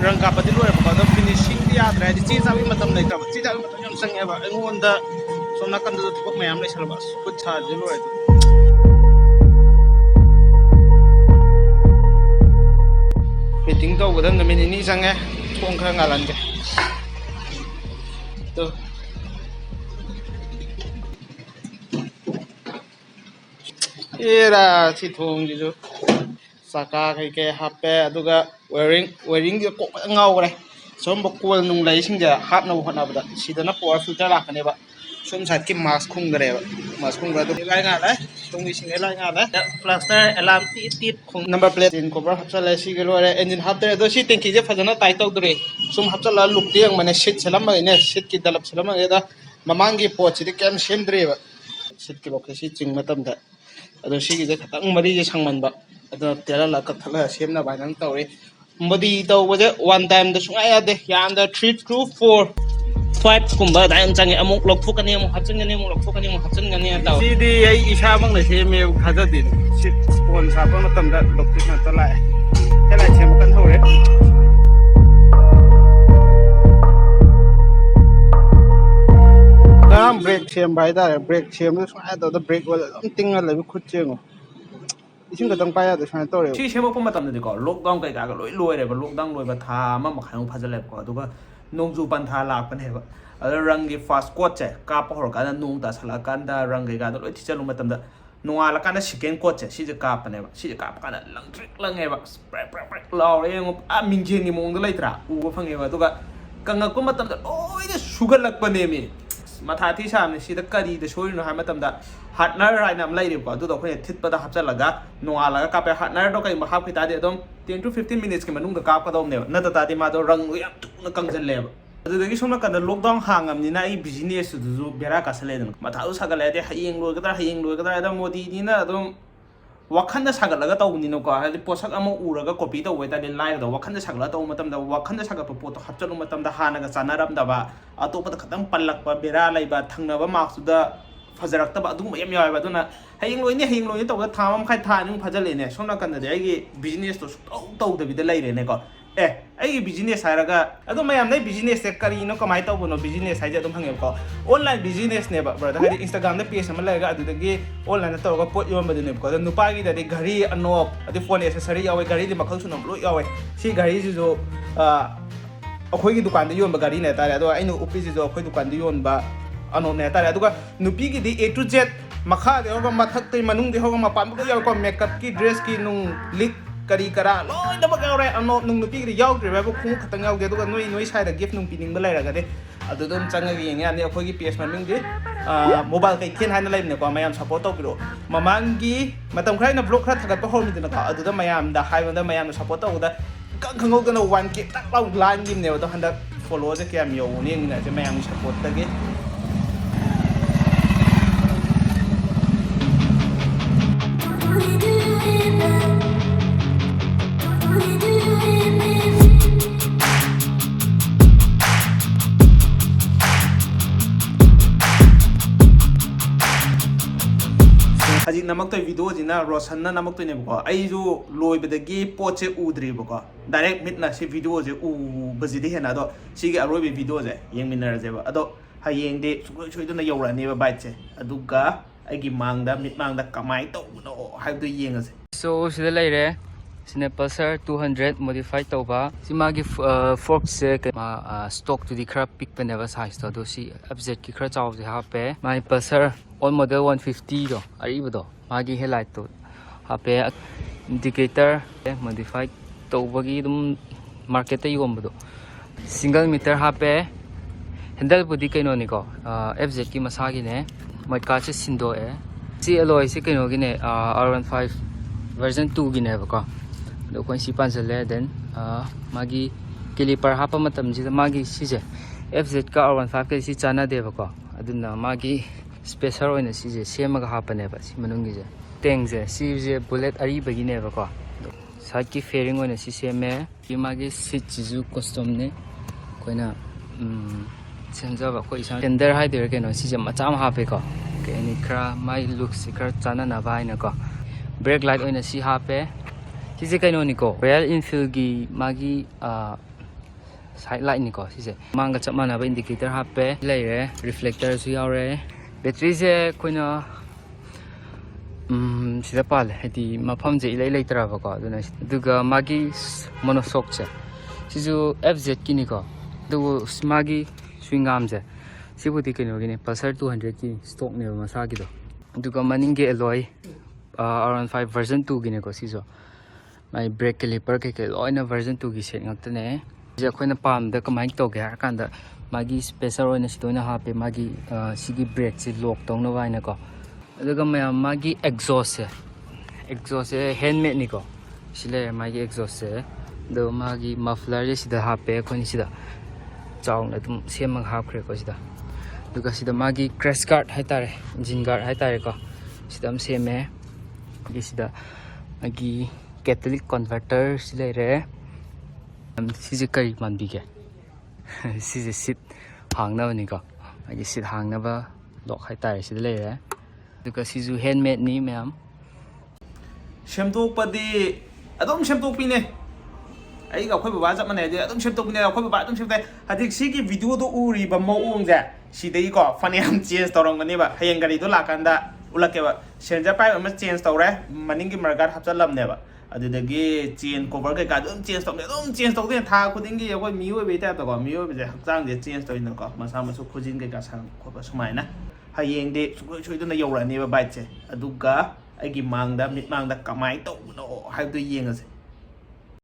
rang kapati lo ba da finishing di adra di chi sa bi matam nei ka chi sa bi matam yam sang e ba ngon da so na kan da thok mayam nei salba kut cha di lo fitting to ga da min ni sang e thong kha ngalan ke to era chi thong ji jo saka kai ke hape aduga wiring di ko ngau re som bokol nung lai sing ja hap na hona ba sidana power filter la kane ba som sat ki mask khung gare ba mask khung ga do lai nga la tong ni sing lai nga la plaster alarm ti ti khung number plate in cover hap sa lai si ge lo re engine hap te do si tanki je phajana tai tok dure som hap sa la luk tiang mane shit selam ma ne shit ki dalap selam ma da mamang gi po chi kem sem dre ba shit ki lok si ching matam da ado si gi je khatang mari je sangman ba ado tela la ka thala semna ba nang tawre body tau waje one time da sunga ya de yan da 3 to 4 5 kumba da am change amuk lok phuk ani amuk hapchen ani amuk lok phuk ani amuk hapchen ani taw si di ai isa bang le se me khaja din si pon sa pa matam da lok ti na ta lai tela chem kan thore dam break chem bai da break chem da sunga da break wala am tinga la bi khut cheng 이신 같은 빠야 돼 산 떠요. 시 세모 폼 맞다는데 거 록다운 가이가 로이 로이레 바 록다운 로이바 타마 마카용 파절레 거 두가 농주 반타 락pan 해바 other रंगी fast coat चे काप होर काना नुंग दा सला कांदा रंगी गा लोई थिचलु मतम दा नुंगा ला काना सेकेंड कोट चे सिजे काप ने बा सिजे काप काना लंग लंगे बा स्प्रे स्प्रे लाव रे ngो आ मिंजें नि मोंग लेत्रा उबो फंगे बा दुगा कंगा को मतम दा लोई दे सुगर लक पने मी माथा थी सामने सिदा करी द सोइनो हा मतम दा हार्टनर राइना हम लाइरे को दुदा खोने थितपदा हपचलगा नोआलगा कापे हार्टनर दो कई हाफ खिता दे एकदम 10 to 15 minutes के मनुंग दा काप का दोम ने न ता दी मा दो रंग याम तुन कंजल ले अदुदगी सोना कदा लॉकडाउन हांगमनिना ई बिजनेस दुजु बेरा कासलेदन माथाउ सागलादे हयेंग लोगदा एदा मोदी निना अदम वाखंदा सागलगा तौनिनो को हादि पोसक अमो उरगा कॉपी तौ वेता दे लाइदा वाखंदा सागला तौ मतम दा वाखंदा सागा पोतो हपचलु मतम दा हानागा चानारम दबा अतोपदा खतम पल्लकपा बेरा लाइबा थंगनबा मार्क्सुदा फजरक्तबा अदुम यम यायबा दुना हयेंग लोइनि तौदा थामम खाइ थानिं फजलेने सोना कन्दा दे आइगे बिजनेस तो तौ दबिदा लाइरेने को आई बिजनेस हायरगा अदो मयाम नै बिजनेस से करिनो कमाइ तौबनो बिजनेस हाइजे अदुम हंगे को ऑनलाइन बिजनेस ने बा ब्रदर हाइदि इंस्टाग्राम दे पेज अमा लायगा अदुदगी ऑनलाइन तौगा पोट योमबदि ने को नुपागी दे घड़ी अनोप अदि फोन एक्सेसरी यावे घड़ी दि मखल सुनम लो यावे सी घड़ी जो अखोइगी दुकान दे योमबा घड़ी ने तारे अदो आइनो ओपी जो अखोइ दुकान दे योनबा अनो ने तारे अदुगा नुपीगी दि A to Z मखा दे होगा मथक ते मनुंग दे होगा मपान बु याव को मेकअप की ड्रेस की नु लिक करी करा लोय दबक यावरे अनो नुंग नुपी गी यावद्रे बाबु खु खतंग यावदे दुगा नोई साइड गिफ्ट नुंग पिनिंग बा लायरागा दे अदुदम चंगगी यंग यानि अखोइगी पेज ममिंग दे मोबाइल कई थेन हाइना लाइबने को मयाम सपोर्ट तौबिरो ममांगी मतम खराइना ब्लॉग खरा थगत होरमिदना को अदुदा मयाम दा हाइबदा मयाम सपोर्ट तौदा खंगौदना 1k तक लाउ लाइन गिमने तो हंदा फॉलोअर जे क्याम योने ने जे मयाम सपोर्ट तगे हजी नमक तो वीडियो जिना रोशन ना नमक तो ने बको आई जो लोय बदगी पोचे उद्री बको डायरेक्ट मिटना से वीडियो जे उ बजिदे हेना दो सिगे अरोय वीडियो जे येंगमिनर जे बा अदो हयेंग दे सुगोय सुइदना यौरानी बा बाइट जे अदुगा आइगी मांगदा मिट मांगदा कमाई तौनो हाइबदो येंगसे सो सिदा लेरे सिने पल्सर 200 मॉडिफाई तौबा सिमागी फोर्क से मा स्टॉक टू दी खरा पिक पनेबा साइज तो दो सी FZ की खरा चाव जे हापे माई पल्सर ऑन मॉडल 150 दो अरिबदो मागी हेडलाइट तो हापे इंडिकेटर मॉडिफाई तौबगी दम मार्केट योमबदो सिंगल मीटर हापे हैंडल बुदी कइनो निको FZ की मसागी ने मटका से सिंदो ए सी एलॉय से कइनो गी ने R15 वर्जन 2 गी ने बको दो कोइ सी पांजले देन मागी क्लिपर हापा मतम जी मागी सिजे FZ का R15 के सी चाना देबको अदुना मागी स्पेशल ओइना सिजे सेमगा हापनेबा सि मनुंगी जे टेंग जे सिजे बुलेट अरी बगिनेबको साइड की फेयरिंग ओइना सि सेमे कि मागी सीट जिजु कस्टम ने कोइना सेमजाबा कोइ सा टेंडर हाइदर केनो सिजे मचाम हापेको केनि खरा माई लुक सिकर चाना ना बाइना को ब्रेक लाइट ओइना सि हापे सिजे कइनो निको रॉयल इनफील्ड की मागी side light นี่ก็สิเสมางก็จับมานะ indicator ฮับเป้เลยเร reflector สุยาวเร battery เสคุณเนาะสิได้ปาเลยให้ดีมาพร้อมจะเลยเลยตราบก็ดูนะดูก็มากี monoshock เสสิจู FZ กินี่ก็ดูมากีสวิงอาร์มเสสิบุติกินโอกินี่ Pulsar 200 กิสต็อกเนี่ยมาซากิโดดูก็มันนิ่งเกอลอยaround 5 version 2 กินี่ก็สิจูmy brake caliper ke loi na version 2 gi set ngak tane je khoina pam da kamai to ge har kan da magi spacer oina sidona ha pe magi sigi brake si lock tong na vai na ko aduga magi exhaust se handmade ni ko sile magi exhaust se do magi muffler je sida ha pe khoni sida chawng na tum semang ha khre ko sida duga sida magi crash guard hai tare engine guard hai tare ko sidam seme gi sida magi catalytic converter sile re sije kari man bi ke sije sit hang na ni ko agi sit hang na ba lock hai tai sile le re duka siju handmade ni ma'am ꯁꯦꯝꯗꯣꯛꯄꯗꯤ ꯑꯗꯨꯝ ꯁꯦꯝꯗꯣꯛꯄꯤꯅꯦ ꯑꯩꯒ ꯑꯩꯈꯣꯏ ꯕꯕꯥ ꯆꯞ ꯃꯥꯟꯅꯩ ꯑꯗꯨꯝ ꯁꯦꯝꯗꯣꯛꯄꯤꯅꯦ ꯑꯩꯈꯣꯏ ꯕꯕꯥ ꯑꯗꯨꯝ ꯁꯦꯝꯗꯣꯛꯑꯦ ꯍꯧꯖꯤꯛ ꯁꯤꯒꯤ ꯚꯤꯗꯤꯑꯣꯗꯣ ꯎꯔꯤꯕ ꯃꯑꯣꯡꯁꯦ ꯁꯤꯗꯒꯤꯀꯣ ꯐꯅꯌꯥꯝ ꯆꯦꯟꯖ ꯇꯧꯔꯝꯒꯅꯦꯕ ꯍꯌꯦꯡ ꯒꯥꯔꯤꯗꯣ ꯂꯥꯛꯀꯥꯟꯗ ꯎꯠꯂꯛꯀꯦꯕ ꯁꯦꯟꯖꯔ ꯄꯥꯏꯞ ꯑꯃ ꯆꯦꯟꯖ ꯇꯧꯔꯦ ꯃꯅꯤꯡꯒꯤ ꯃꯔꯒꯥꯔ ꯍꯥꯞꯆꯜꯂꯝꯅꯦꯕ ꯑꯗꯨꯗꯒꯤ ꯆꯦꯟ ꯀꯣꯚꯔ ꯀꯩꯀꯥ ꯑꯗꯨꯝ ꯆꯦꯟꯖ ꯇꯧꯅꯦ ꯑꯗꯨꯝ ꯆꯦꯟꯖ ꯇꯧꯗꯣꯏꯅꯦ ꯊꯥ ꯈꯨꯗꯤꯡꯒꯤ ꯑꯩꯈꯣꯏ ꯃꯤꯑꯣꯏꯕꯒꯤ ꯇꯥꯏꯞꯇꯀꯣ ꯃꯤꯑꯣꯏꯕꯁꯦ ꯍꯛꯆꯥꯡꯁꯦ ꯆꯦꯟꯖ ꯇꯧꯋꯤꯅꯀꯣ ꯃꯁꯥ ꯃꯁꯨ ꯈꯨꯖꯤꯟ ꯀꯩꯀꯥ ꯁꯥꯡꯕ ꯈꯣꯠꯄ ꯁꯨꯃꯥꯏꯅ ꯍꯌꯦꯡꯗꯤ ꯁꯨꯡꯁꯣꯏ ꯁꯣꯏꯗꯅ ꯌꯧꯔꯛꯑꯅꯦꯕ ꯕꯥꯏꯛꯁꯦ ꯑꯗꯨꯒ ꯑꯩꯒꯤ ꯃꯥꯡꯗ ꯃꯤꯠꯃꯥꯡꯗ ꯀꯃꯥꯏꯅ ꯇꯧꯕꯅꯣ ꯍꯥꯏꯕꯗꯨ ꯌꯦꯡꯉꯁꯦ